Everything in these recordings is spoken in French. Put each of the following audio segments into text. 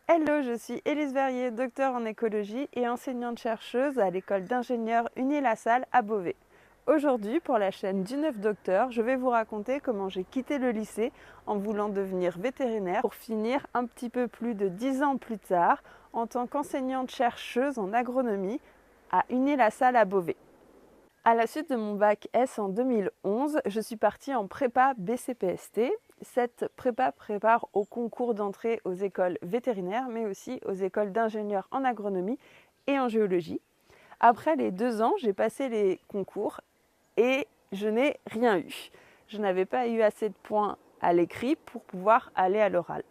Hello, je suis Élise Verrier, docteure en écologie et enseignante-chercheuse à l'école d'ingénieurs Uni-la-Salle à Beauvais. Aujourd'hui, pour la chaîne du 9 Docteur, je vais vous raconter comment j'ai quitté le lycée en voulant devenir vétérinaire pour finir un petit peu plus de 10 ans plus tard en tant qu'enseignante-chercheuse en agronomie à Uni-la-Salle à Beauvais. À la suite de mon bac S en 2011, je suis partie en prépa BCPST. Cette prépa prépare au concours d'entrée aux écoles vétérinaires, mais aussi aux écoles d'ingénieurs en agronomie et en géologie. Après les 2 ans, j'ai passé les concours et je n'ai rien eu. Je n'avais pas eu assez de points à l'écrit pour pouvoir aller à l'oral.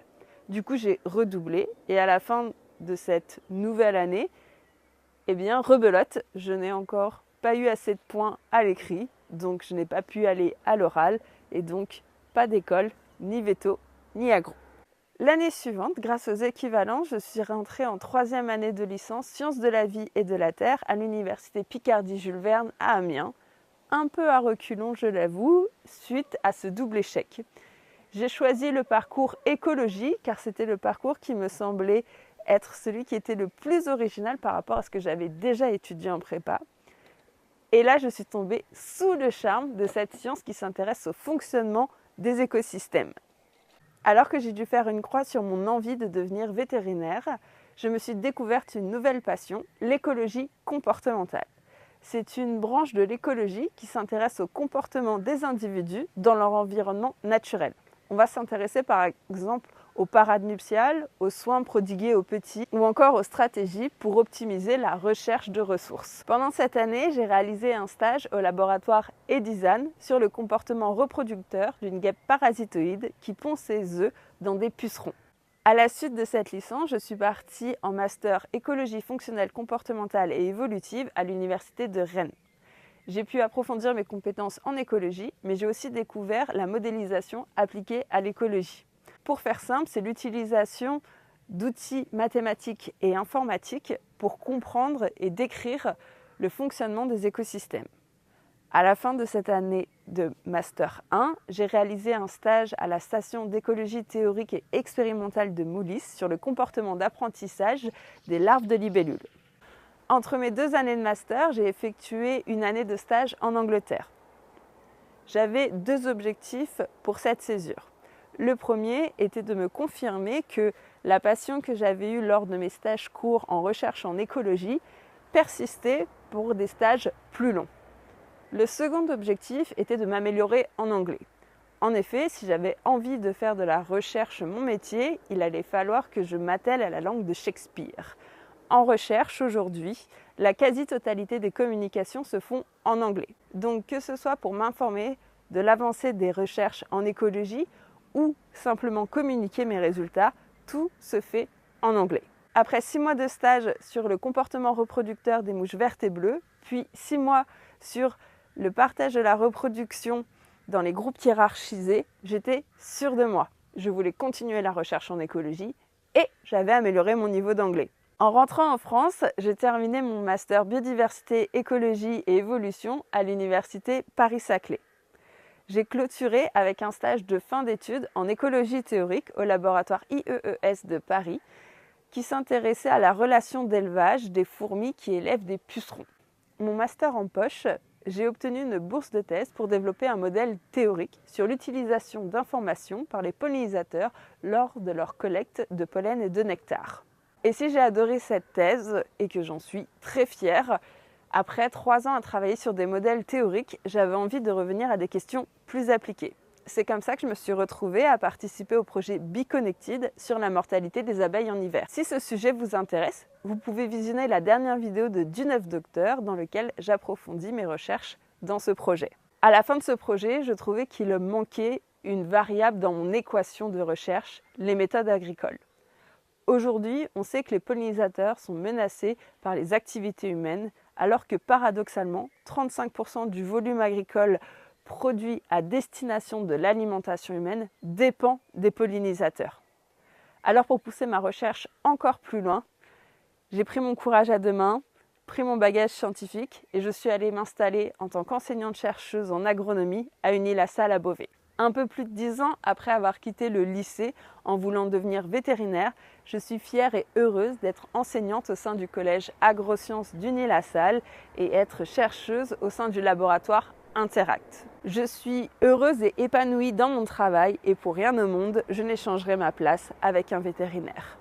Du coup, j'ai redoublé et à la fin de cette nouvelle année, rebelote, je n'ai encore pas eu assez de points à l'écrit, donc je n'ai pas pu aller à l'oral et donc pas d'école, ni veto, ni agro. L'année suivante, grâce aux équivalents, je suis rentrée en 3e année de licence Sciences de la vie et de la terre à l'université Picardie-Jules Verne à Amiens, un peu à reculons, je l'avoue, suite à ce double échec. J'ai choisi le parcours écologie car c'était le parcours qui me semblait être celui qui était le plus original par rapport à ce que j'avais déjà étudié en prépa. Et là, je suis tombée sous le charme de cette science qui s'intéresse au fonctionnement des écosystèmes. Alors que j'ai dû faire une croix sur mon envie de devenir vétérinaire, je me suis découverte une nouvelle passion, l'écologie comportementale. C'est une branche de l'écologie qui s'intéresse au comportement des individus dans leur environnement naturel. On va s'intéresser par exemple aux parades nuptiales, aux soins prodigués aux petits ou encore aux stratégies pour optimiser la recherche de ressources. Pendant cette année, j'ai réalisé un stage au laboratoire Edizan sur le comportement reproducteur d'une guêpe parasitoïde qui pond ses œufs dans des pucerons. À la suite de cette licence, je suis partie en master écologie fonctionnelle comportementale et évolutive à l'université de Rennes. J'ai pu approfondir mes compétences en écologie, mais j'ai aussi découvert la modélisation appliquée à l'écologie. Pour faire simple, c'est l'utilisation d'outils mathématiques et informatiques pour comprendre et décrire le fonctionnement des écosystèmes. À la fin de cette année de Master 1, j'ai réalisé un stage à la station d'écologie théorique et expérimentale de Moulis sur le comportement d'apprentissage des larves de libellules. Entre mes 2 années de master, j'ai effectué une année de stage en Angleterre. J'avais 2 objectifs pour cette césure. Le premier était de me confirmer que la passion que j'avais eue lors de mes stages courts en recherche en écologie persistait pour des stages plus longs. Le second objectif était de m'améliorer en anglais. En effet, si j'avais envie de faire de la recherche mon métier, il allait falloir que je m'attelle à la langue de Shakespeare. En recherche, aujourd'hui, la quasi-totalité des communications se font en anglais. Donc que ce soit pour m'informer de l'avancée des recherches en écologie ou simplement communiquer mes résultats, tout se fait en anglais. Après 6 mois de stage sur le comportement reproducteur des mouches vertes et bleues, puis 6 mois sur le partage de la reproduction dans les groupes hiérarchisés, j'étais sûre de moi. Je voulais continuer la recherche en écologie et j'avais amélioré mon niveau d'anglais. En rentrant en France, j'ai terminé mon master biodiversité, écologie et évolution à l'université Paris-Saclay. J'ai clôturé avec un stage de fin d'études en écologie théorique au laboratoire IEES de Paris qui s'intéressait à la relation d'élevage des fourmis qui élèvent des pucerons. Mon master en poche, j'ai obtenu une bourse de thèse pour développer un modèle théorique sur l'utilisation d'informations par les pollinisateurs lors de leur collecte de pollen et de nectar. Et si j'ai adoré cette thèse et que j'en suis très fière, après 3 ans à travailler sur des modèles théoriques, j'avais envie de revenir à des questions plus appliquées. C'est comme ça que je me suis retrouvée à participer au projet Bee Connected sur la mortalité des abeilles en hiver. Si ce sujet vous intéresse, vous pouvez visionner la dernière vidéo de Du 9 Docteur dans laquelle j'approfondis mes recherches dans ce projet. À la fin de ce projet, je trouvais qu'il manquait une variable dans mon équation de recherche, les méthodes agricoles. Aujourd'hui, on sait que les pollinisateurs sont menacés par les activités humaines, alors que paradoxalement, 35% du volume agricole produit à destination de l'alimentation humaine dépend des pollinisateurs. Alors pour pousser ma recherche encore plus loin, j'ai pris mon courage à 2 mains, pris mon bagage scientifique et je suis allée m'installer en tant qu'enseignante-chercheuse en agronomie à Uni-la-Salle à Beauvais. Un peu plus de 10 ans après avoir quitté le lycée en voulant devenir vétérinaire, je suis fière et heureuse d'être enseignante au sein du collège Agrosciences d'Unies-la-Salle et être chercheuse au sein du laboratoire Interact. Je suis heureuse et épanouie dans mon travail et pour rien au monde, je n'échangerai ma place avec un vétérinaire.